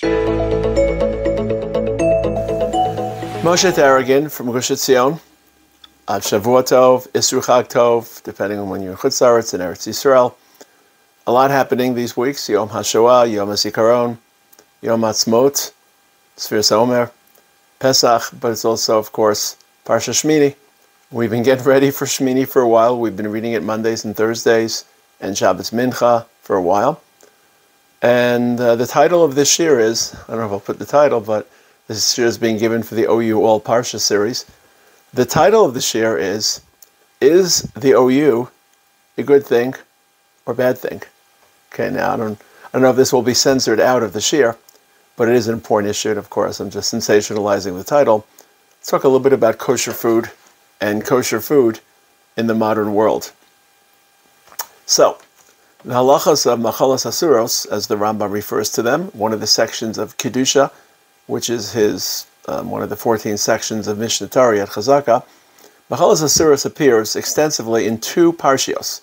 Moshe Tarragon from Czion. Shavua Tov, Isru Chag Tov, depending on when you're in Chutz La'aretz and Eretz Yisrael. A lot happening these weeks. Yom HaShoah, Yom HaZikaron, Yom HaTzmot, Sfiras HaOmer, Pesach, but it's also, of course, Parsha Shemini. We've been getting ready for Shemini for a while. We've been reading it Mondays and Thursdays and Shabbos Mincha for a while. And the title of this year is, I don't know if I'll put the title, but this year is being given for the OU ALLPARSHA series. The title of this year is the OU a good thing or bad thing? Okay, now I don't know if this will be censored out of the shir, but it is an important issue, and of course I'm just sensationalizing the title. Let's talk a little bit about kosher food and kosher food in the modern world. So, the halachas of machalas asuros, as the Rambam refers to them, one of the sections of Kedusha, which is his one of the 14 sections of Mishnah Torah at Chazaka, machalas asuros appears extensively in two parshios.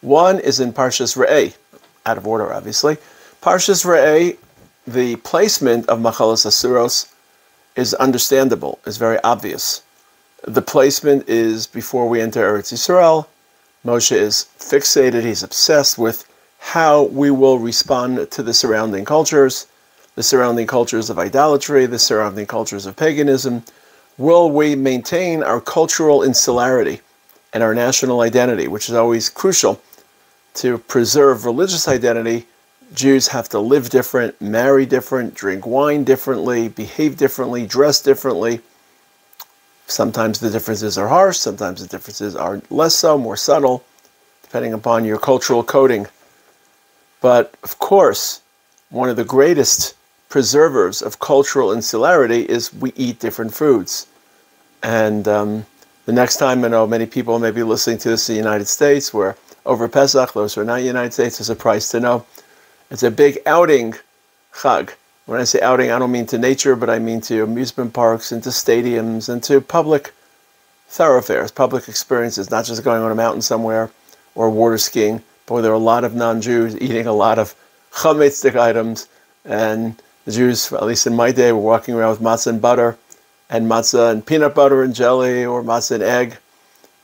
One is in Parshas Re'eh, out of order obviously. Parshas Re'eh, the placement of machalas asuros is understandable, is very obvious. The placement is before we enter Eretz Yisrael. Moshe is fixated, he's obsessed with how we will respond to the surrounding cultures of idolatry, the surrounding cultures of paganism. Will we maintain our cultural insularity and our national identity, which is always crucial to preserve religious identity? Jews have to live different, marry different, drink wine differently, behave differently, dress differently. Sometimes the differences are harsh, sometimes the differences are less so, more subtle, depending upon your cultural coding. But of course, one of the greatest preservers of cultural insularity is we eat different foods. And the next time, I know many people may be listening to this in the United States, where over Pesach, those who are not in the United States, is a price to know. It's a big outing chag. When I say outing, I don't mean to nature, but I mean to amusement parks and to stadiums and to public thoroughfares, public experiences, not just going on a mountain somewhere or water skiing, but where there are a lot of non-Jews eating a lot of chametzik items. And the Jews, at least in my day, were walking around with matzah and butter, and matzah and peanut butter and jelly, or matzah and egg.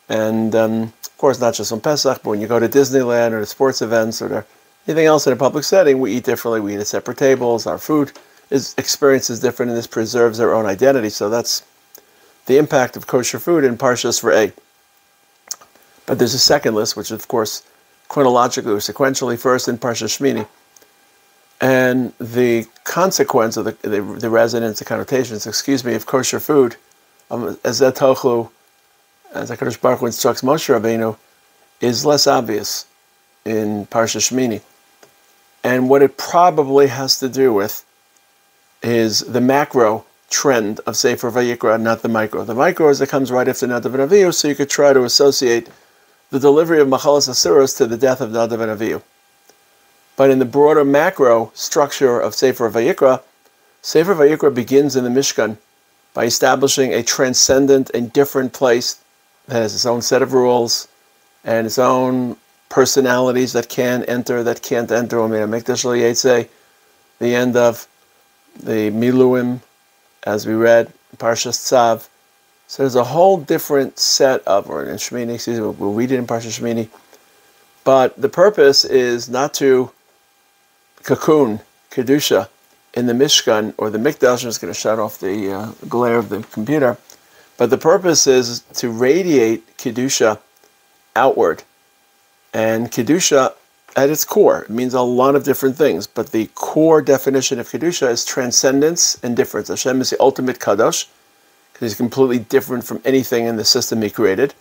And of course, not just on Pesach, but when you go to Disneyland or to sports events or to anything else in a public setting, we eat differently. We eat at separate tables. Our food experience is different, and this preserves our own identity. So that's the impact of kosher food in Parshas Re'eh. But there's a second list, which of course, chronologically or sequentially, first in Parshas Shemini. And the consequence of the resonance, the connotations, of kosher food, as that tochlu, as HaKadosh Baruch Hu instructs Moshe Rabbeinu, is less obvious in Parsha Shemini. And what it probably has to do with is the macro trend of Sefer Vayikra, not the micro. The micro is it comes right after Nadav and Avihu, so you could try to associate the delivery of machalas asuros to the death of Nadav and Avihu. But in the broader macro structure of Sefer Vayikra begins in the Mishkan by establishing a transcendent and different place that has its own set of rules and its own personalities that can enter, that can't enter. I mean, the end of the Miluim, as we read, Parshas Tzav. So there's a whole different set of, or in Shemini, we'll read it in Parshas Shemini. But the purpose is not to cocoon, Kedusha, in the Mishkan or the Mikdash. I'm just going to shut off the glare of the computer. But the purpose is to radiate Kedusha outward. And Kedusha, at its core, it means a lot of different things. But the core definition of Kedusha is transcendence and difference. Hashem is the ultimate Kadosh, because he's completely different from anything in the system he created.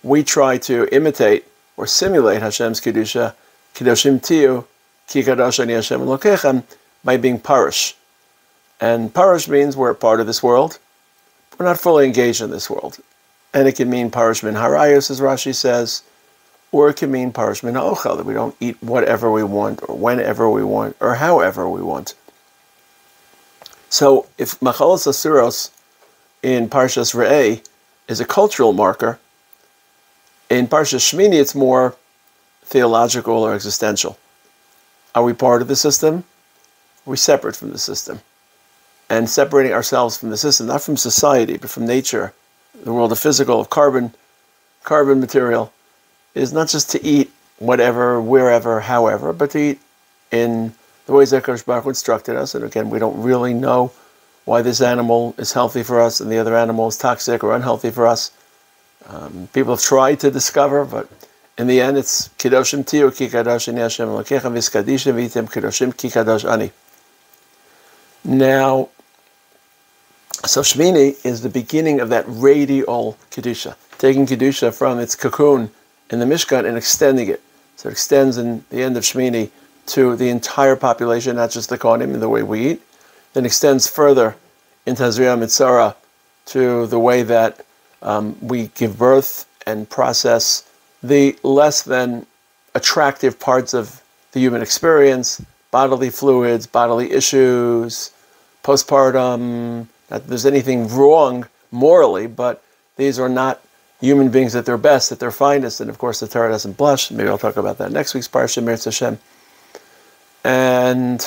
We try to imitate or simulate Hashem's Kedusha, Kedoshim Tiyu, Ki Kadosh Ani Hashem Elokechem, by being parish. And parish means we're a part of this world. We're not fully engaged in this world. And it can mean parish min harayos, as Rashi says, or it can mean parish min ha'ochel, that we don't eat whatever we want, or whenever we want, or however we want. So if machalas asuros in Parshas Re'eh is a cultural marker, in Parshas Shemini it's more theological or existential. Are we part of the system, we're separate from the system. And separating ourselves from the system, not from society, but from nature, the world of physical, of carbon material, is not just to eat whatever, wherever, however, but to eat in the ways that Kodesh Baruch Hu instructed us. And again, we don't really know why this animal is healthy for us and the other animal is toxic or unhealthy for us. People have tried to discover, but in the end, it's Kedoshim Tiyu Ki Kadosh Ani Hashem Elokecha V'Iskadishim V'Yitem Kedoshim Ki Kadosh Ani. Now, so Shemini is the beginning of that radial Kedusha, taking Kedusha from its cocoon in the Mishkan and extending it. So it extends in the end of Shemini to the entire population, not just the Kohanim in the way we eat. Then extends further into Hazriya Mitzara to the way that we give birth and process the less than attractive parts of the human experience, bodily fluids, bodily issues, postpartum. Not that there's anything wrong morally, but these are not human beings at their best, at their finest. And of course, the Torah doesn't blush. Maybe I'll talk about that next week's Parsha, Mirz Hashem. And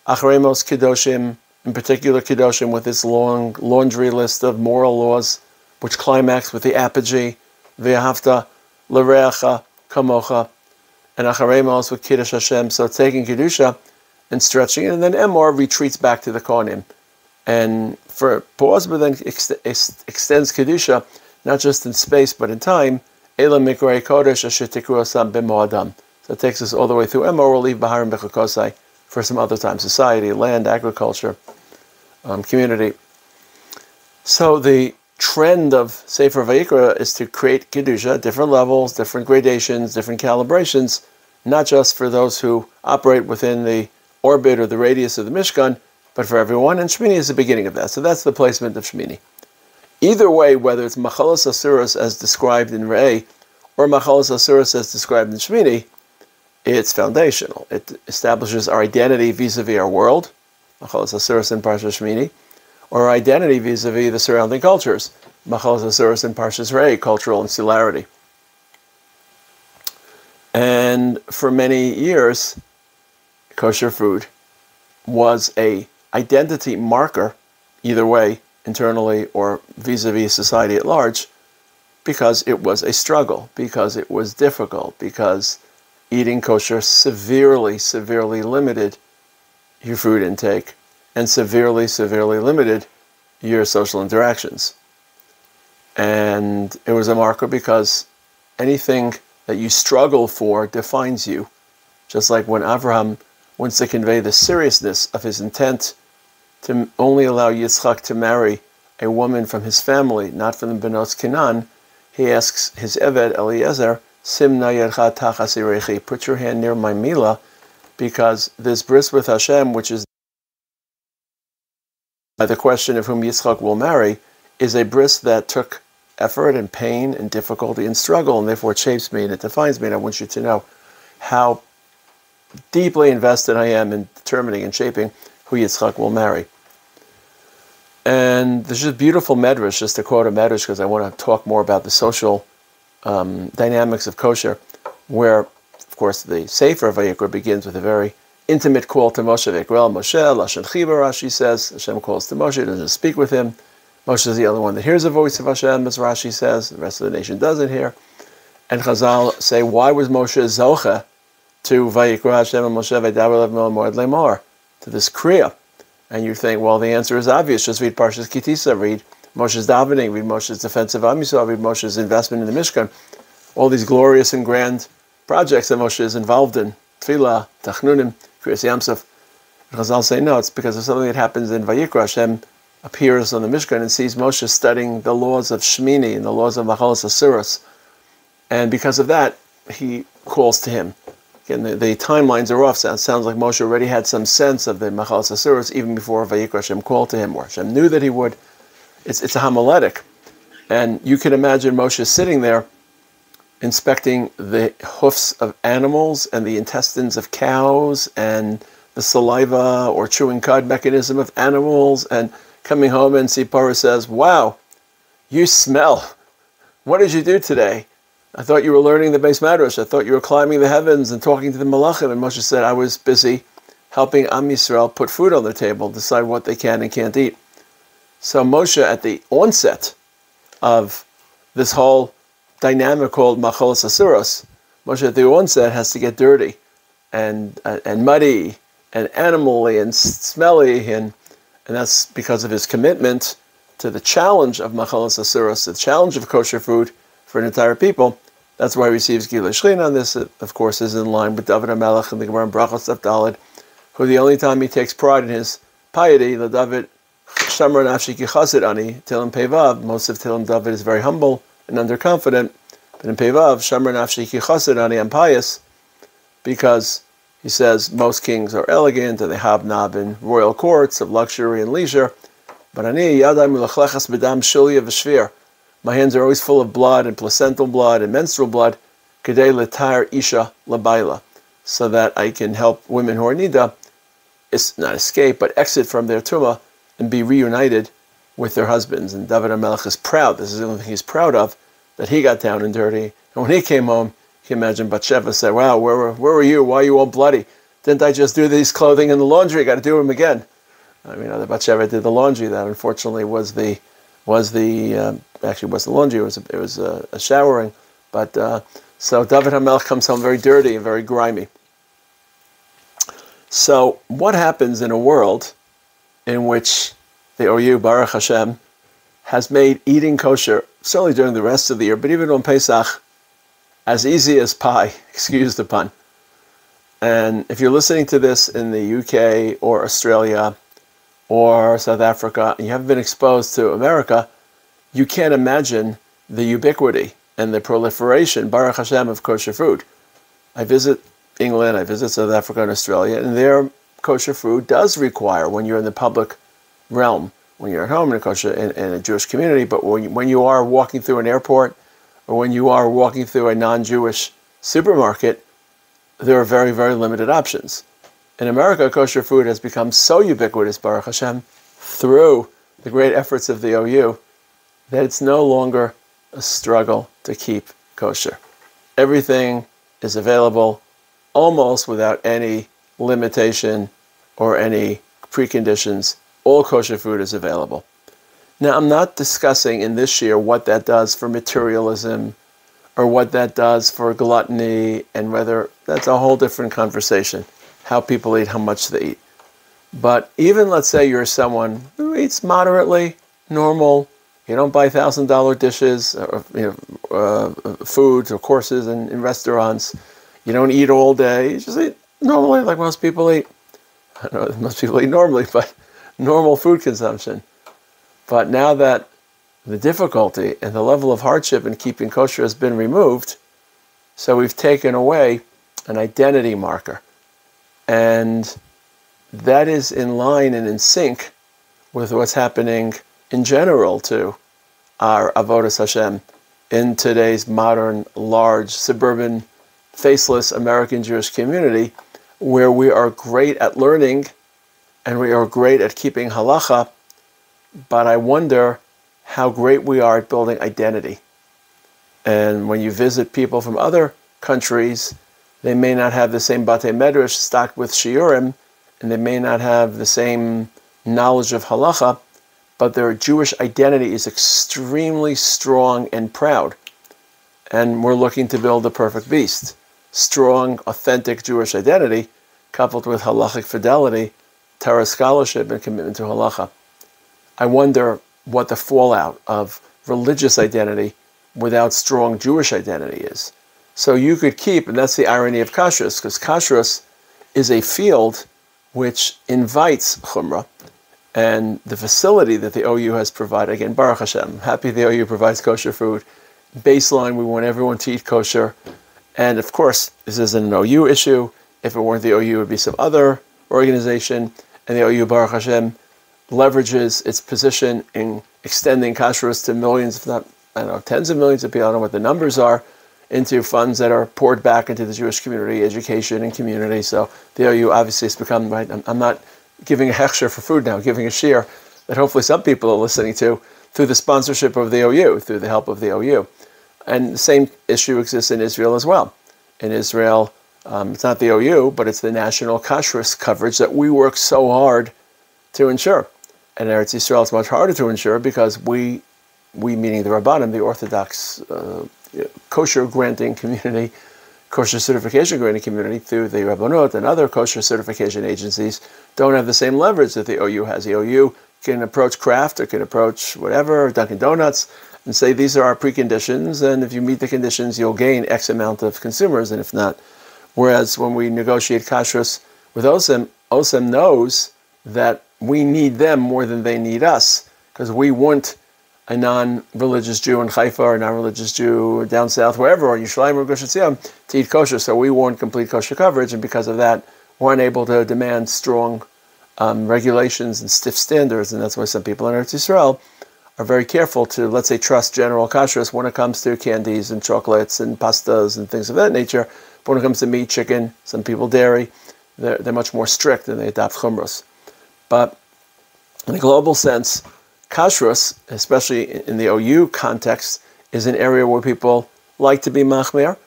Achreinos Kedoshim, in particular Kedoshim, with its long laundry list of moral laws, which climax with the apogee, V'ahavta l'reacha kamocha, and Achreinos with Kiddush Hashem. So taking Kedusha and stretching it, and then Emor retreats back to the Kohanim. And for pause, but then extends Kedusha, not just in space, but in time. Ela Mikrei Kodesh Asher Tikru Asam B'Mo'adam. So it takes us all the way through Emor. We'll leave Bahar and Bechakosai for some other time. Society, land, agriculture, community. So the trend of Sefer Vayikra is to create Kedusha, different levels, different gradations, different calibrations, not just for those who operate within the orbit or the radius of the Mishkan, but for everyone. And Shemini is the beginning of that. So that's the placement of Shemini. Either way, whether it's Machalas Asuras as described in Re'eh, or Machalas Asuras as described in Shemini, it's foundational. It establishes our identity vis-a-vis our world, Machalas Asuras in Parsha Shemini, or our identity vis-a-vis the surrounding cultures, Machalas Asuras in Parsha Re'eh, cultural insularity. And for many years, kosher food was a identity marker, either way, internally or vis-a-vis society at large, because it was a struggle, because it was difficult, because eating kosher severely limited your food intake and severely limited your social interactions. And it was a marker because anything that you struggle for defines you. Just like when Avraham wants to convey the seriousness of his intent to only allow Yitzchak to marry a woman from his family, not from the Benos Canaan, he asks his Eved Eliezer, Simna yadcha tachas irechi, put your hand near my Milah, because this bris with Hashem, which is by the question of whom Yitzchak will marry, is a bris that took effort and pain and difficulty and struggle, and therefore it shapes me and it defines me, and I want you to know how deeply invested I am in determining and shaping who Yitzchak will marry. And there's just beautiful medrash, just to quote a medrash, because I want to talk more about the social dynamics of kosher, where, of course, the Sefer Vayikra begins with a very intimate call to Moshe. Vayikra Moshe, Lashon Chiba, Rashi says. Hashem calls to Moshe, doesn't speak with him. Moshe is the only one that hears the voice of Hashem, as Rashi says. The rest of the nation doesn't hear. And Chazal say, why was Moshe Zocha to Vayikra Hashem and Moshe Vaydaber Lev Moed Moed Lemar, to this Kriya? And you think, well, the answer is obvious. Just read Parshas Kitisa, read Moshe's davening, read Moshe's defense of Am Yisrael, read Moshe's investment in the Mishkan. All these glorious and grand projects that Moshe is involved in. Tefillah, Tachnunim, Kriyas Yamsuf. Chazal say, no, it's because of something that happens in Vayikra. Hashem appears on the Mishkan and sees Moshe studying the laws of Shemini and the laws of Machalas Asuras. And because of that, he calls to him. Again, the timelines are off. So it sounds like Moshe already had some sense of the Machalas Asuras even before Vayikra Hashem called to him, or Hashem knew that he would. It's a homiletic. And you can imagine Moshe sitting there inspecting the hoofs of animals and the intestines of cows and the saliva or chewing cud mechanism of animals, and coming home and Sipporah says, wow, you smell. What did you do today? I thought you were learning the Beis Madrash. I thought you were climbing the heavens and talking to the Malachim. And Moshe said, I was busy helping Am Yisrael put food on the table, decide what they can and can't eat. So Moshe, at the onset of this whole dynamic called Machalos Asuros, Moshe at the onset has to get dirty and muddy and animally and smelly, and that's because of his commitment to the challenge of Machalos Asuros, the challenge of kosher food for an entire people. That's why he receives Gilui Shechina on this. It, of course, is in line with David HaMelech and the Gemara in Brachos Daf Daled, who the only time he takes pride in his piety, the David Shamar Nafshi Ki Chassid Ani, Tilim Pevav, most of Tilim David is very humble and underconfident, but in Pevav, Shamar Nafshi Ki Chassid Ani, I'm pious, because he says most kings are elegant and they hobnob in royal courts of luxury and leisure, but Ani Yadai Mulachlechas B'dam Shilya V'Shvir, my hands are always full of blood and placental blood and menstrual blood, Kedei L'Tar Isha L'Baila, so that I can help women who are nida, not escape, but exit from their tumah and be reunited with their husbands. And David HaMelech is proud. This is the only thing he's proud of, that he got down and dirty. And when he came home, you can imagine Bathsheba said, wow, where were you? Why are you all bloody? Didn't I just do these clothing in the laundry? Got to do them again. I mean, the Bathsheba did the laundry. That unfortunately was the laundry. It was a showering. But so David HaMelech comes home very dirty and very grimy. So what happens in a world in which the OU, Baruch Hashem, has made eating kosher, certainly during the rest of the year, but even on Pesach, as easy as pie, excuse the pun. And if you're listening to this in the UK or Australia or South Africa, and you haven't been exposed to America, you can't imagine the ubiquity and the proliferation, Baruch Hashem, of kosher food. I visit England, I visit South Africa and Australia, and their kosher food does require, when you're in the public realm, when you're at home in a Jewish community, but when you are walking through an airport, or when you are walking through a non-Jewish supermarket, there are very, very limited options. In America, kosher food has become so ubiquitous, Baruch Hashem, through the great efforts of the OU, that it's no longer a struggle to keep kosher. Everything is available almost without any limitation or any preconditions. All kosher food is available. Now, I'm not discussing in this year what that does for materialism or what that does for gluttony, and whether that's a whole different conversation, how people eat, how much they eat. But even, let's say you're someone who eats moderately, normal, you don't buy $1,000 dishes, or foods or courses in restaurants, you don't eat all day, you just eat normally like most people eat. I don't know if most people eat normally, but normal food consumption. But now that the difficulty and the level of hardship in keeping kosher has been removed, so we've taken away an identity marker. And that is in line and in sync with what's happening in general to our Avodas Hashem in today's modern, large, suburban, faceless American Jewish community, where we are great at learning and we are great at keeping halacha, but I wonder how great we are at building identity. And when you visit people from other countries, they may not have the same Batei Medrash stocked with shiurim, and they may not have the same knowledge of halacha, but their Jewish identity is extremely strong and proud. And we're looking to build the perfect beast. Strong, authentic Jewish identity, coupled with halachic fidelity, Torah scholarship, and commitment to halacha. I wonder what the fallout of religious identity without strong Jewish identity is. So you could keep, and that's the irony of kashrus, because kashrus is a field which invites chumrah, and the facility that the OU has provided, again, Baruch Hashem, happy the OU provides kosher food. Baseline, we want everyone to eat kosher. And of course, this isn't an OU issue. If it weren't the OU, it would be some other organization. And the OU, Baruch Hashem, leverages its position in extending kashrus to millions, if not, I don't know, tens of millions of people, I don't know what the numbers are, into funds that are poured back into the Jewish community, education and community. So the OU obviously has become, right, I'm not giving a hechsher for food now, giving a shear that hopefully some people are listening to through the sponsorship of the OU, through the help of the OU. And the same issue exists in Israel as well. In Israel, It's not the OU, but it's the national kashrus coverage that we work so hard to ensure. And in Eretz Yisrael, it's much harder to ensure because we meaning the Rabbanim, the Orthodox kosher granting community, kosher certification granting community through the Rabbanut and other kosher certification agencies don't have the same leverage that the OU has. The OU can approach Kraft or can approach whatever, Dunkin' Donuts, and say these are our preconditions, and if you meet the conditions, you'll gain X amount of consumers, and if not. Whereas when we negotiate kashrus with OSEM, OSEM knows that we need them more than they need us, because we want a non-religious Jew in Haifa or a non-religious Jew down south, wherever, or Yerushalayim or Gush Etzion, to eat kosher. So we want complete kosher coverage, and because of that, we're unable to demand strong regulations and stiff standards, and that's why some people in Eretz Yisrael are very careful to, let's say, trust general kashrus when it comes to candies and chocolates and pastas and things of that nature. But when it comes to meat, chicken, some people dairy, they're much more strict and they adopt chumros. But in a global sense, kashrus, especially in the OU context, is an area where people like to be machmir,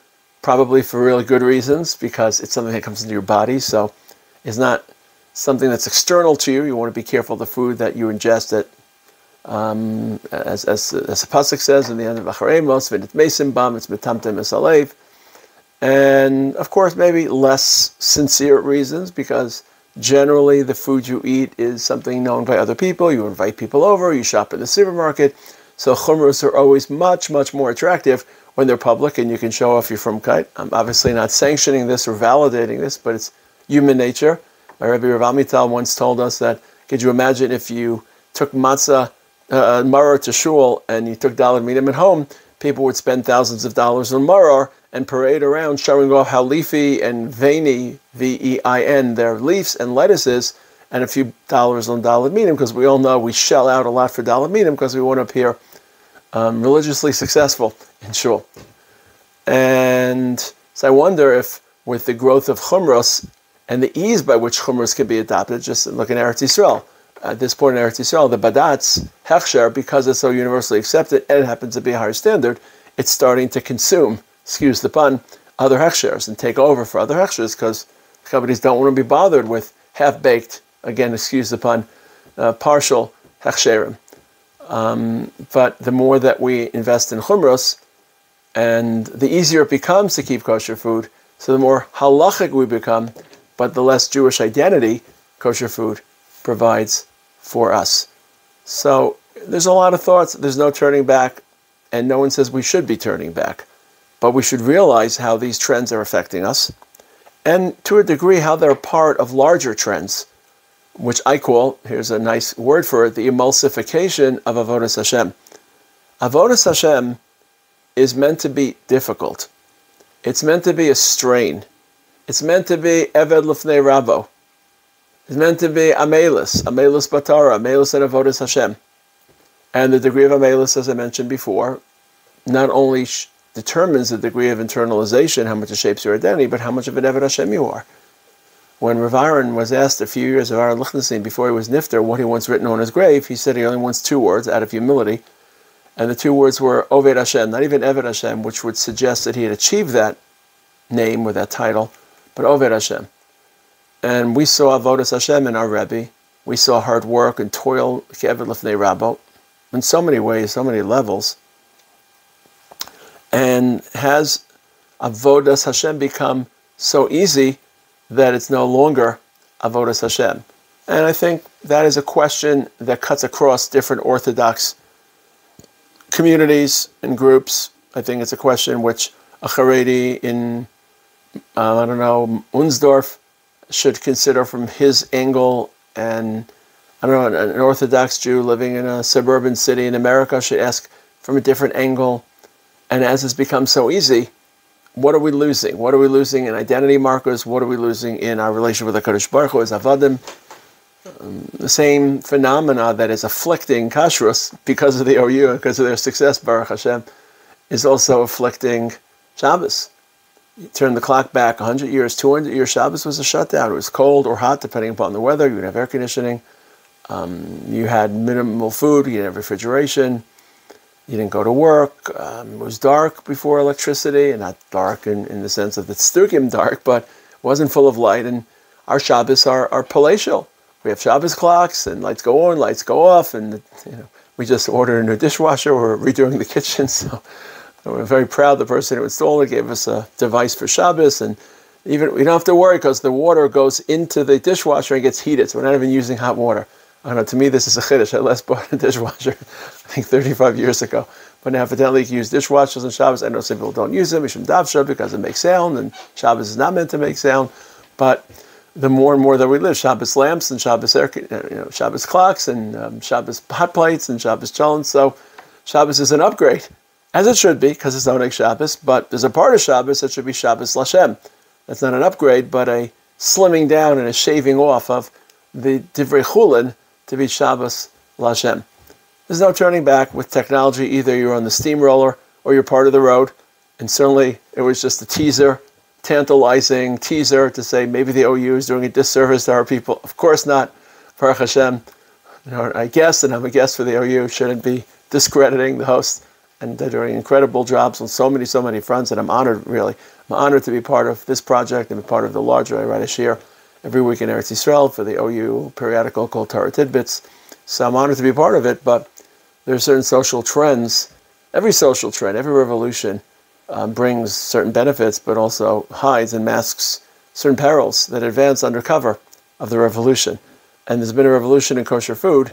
probably for really good reasons, because it's something that comes into your body, so it's not something that's external to you. You want to be careful of the food that you ingest, that as the pasuk says in the end of Achreinu, it's mesim bam, it's betamtem es alev, and of course maybe less sincere reasons, because generally the food you eat is something known by other people. You invite people over, you shop in the supermarket, so chumros are always much, much more attractive when they're public and you can show off your frumkeit. I'm obviously not sanctioning this or validating this, but it's human nature. My Rebbe Rav Amital once told us that, could you imagine if you took matzah maror to shul and you took daled minim at home, people would spend thousands of dollars on maror and parade around showing off how leafy and veiny, V-E-I-N, their leaves and lettuces, and a few dollars on daled minim, because we all know we shell out a lot for daled minim because we want to appear religiously successful in shul. And so I wonder if with the growth of chumros and the ease by which chumros can be adopted, just look at Eretz Yisrael. At this point in Eretz Yisrael, the badatz, hechsher, because it's so universally accepted and it happens to be a higher standard, it's starting to consume, excuse the pun, other hechshers and take over for other hechshers, because companies don't want to be bothered with half-baked, again, excuse the pun, partial hechsherim. But the more that we invest in chumros, and the easier it becomes to keep kosher food, so the more halachic we become, but the less Jewish identity kosher food provides for us. So there's a lot of thoughts. There's no turning back, and no one says we should be turning back. But we should realize how these trends are affecting us, and to a degree how they're part of larger trends, which I call, here's a nice word for it, the emulsification of Avodas Hashem. Avodas Hashem is meant to be difficult. It's meant to be a strain. It's meant to be Eved Lefnei Rabo. It's meant to be Amelus Batara, Amelus and Avodas Hashem. And the degree of Amelus, as I mentioned before, not only determines the degree of internalization, how much it shapes your identity, but how much of an Eved Hashem you are. When Rav Aaron was asked a few years of Aaron Lichtenstein before he was nifter what he wants written on his grave, he said he only wants 2 words out of humility. And the 2 words were Oved Hashem, not even Eved Hashem, which would suggest that he had achieved that name or that title, but Oved Hashem. And we saw Avodas Hashem in our Rebbe. We saw hard work and toil, Eved Lefnei Rabo, in so many ways, so many levels. And has Avodas Hashem become so easy that it's no longer Avodas Hashem? And I think that is a question that cuts across different Orthodox communities and groups. I think it's a question which a Haredi in, Unsdorf should consider from his angle, and an Orthodox Jew living in a suburban city in America should ask from a different angle. And as it's become so easy, what are we losing? What are we losing in identity markers? What are we losing in our relation with the HaKadosh Baruch Hu as Avadim? The same phenomena that is afflicting kashrus because of the OU, because of their success, Baruch Hashem, is also afflicting Shabbos. You turn the clock back 100 years, 200 years, Shabbos was a shutdown. It was cold or hot, depending upon the weather. You would have air conditioning. You had minimal food. You didn't have refrigeration. You didn't go to work. It was dark before electricity, and not dark in the sense of it's Stukim dark, but it wasn't full of light. And our Shabbos are palatial. We have Shabbos clocks, and lights go on, lights go off, and we just ordered a new dishwasher. We're redoing the kitchen, so we're very proud. The person who installed it gave us a device for Shabbos, and even we don't have to worry because the water goes into the dishwasher and gets heated, so we're not even using hot water. I don't know, to me this is a chiddush. I last bought a dishwasher, I think 35 years ago. But now evidently you can use dishwashers on Shabbos. I know some people don't use them, Mishum Davsha, because it makes sound, and Shabbos is not meant to make sound. But the more and more that we live, Shabbos lamps and Shabbos Shabbos clocks and Shabbos hot plates and Shabbos cholent. So Shabbos is an upgrade, as it should be, because it's Oneg Shabbos. But there's a part of Shabbos that should be Shabbos Lashem. That's not an upgrade, but a slimming down and a shaving off of the Divrei Chulin to be Shabbos Lashem. There's no turning back with technology. Either you're on the steamroller or you're part of the road. And certainly it was just a teaser, tantalizing teaser to say maybe the OU is doing a disservice to our people. Of course not. Baruch Hashem, I guess, and I'm a guest for the OU, shouldn't be discrediting the host. And they're doing incredible jobs on so many fronts, and I'm honored, really. I'm honored to be part of this project and be part of the larger I write a shir every week in Eretz Yisrael for the OU periodical called Torah Tidbits. So I'm honored to be part of it, but there are certain social trends. Every social trend, every revolution brings certain benefits, but also hides and masks certain perils that advance under cover of the revolution. And there's been a revolution in kosher food,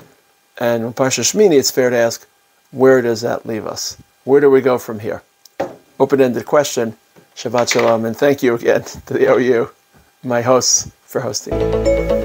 and in Parsha Shemini, it's fair to ask, where does that leave us? Where do we go from here? Open-ended question. Shabbat Shalom, and thank you again to the OU, my hosts, for hosting.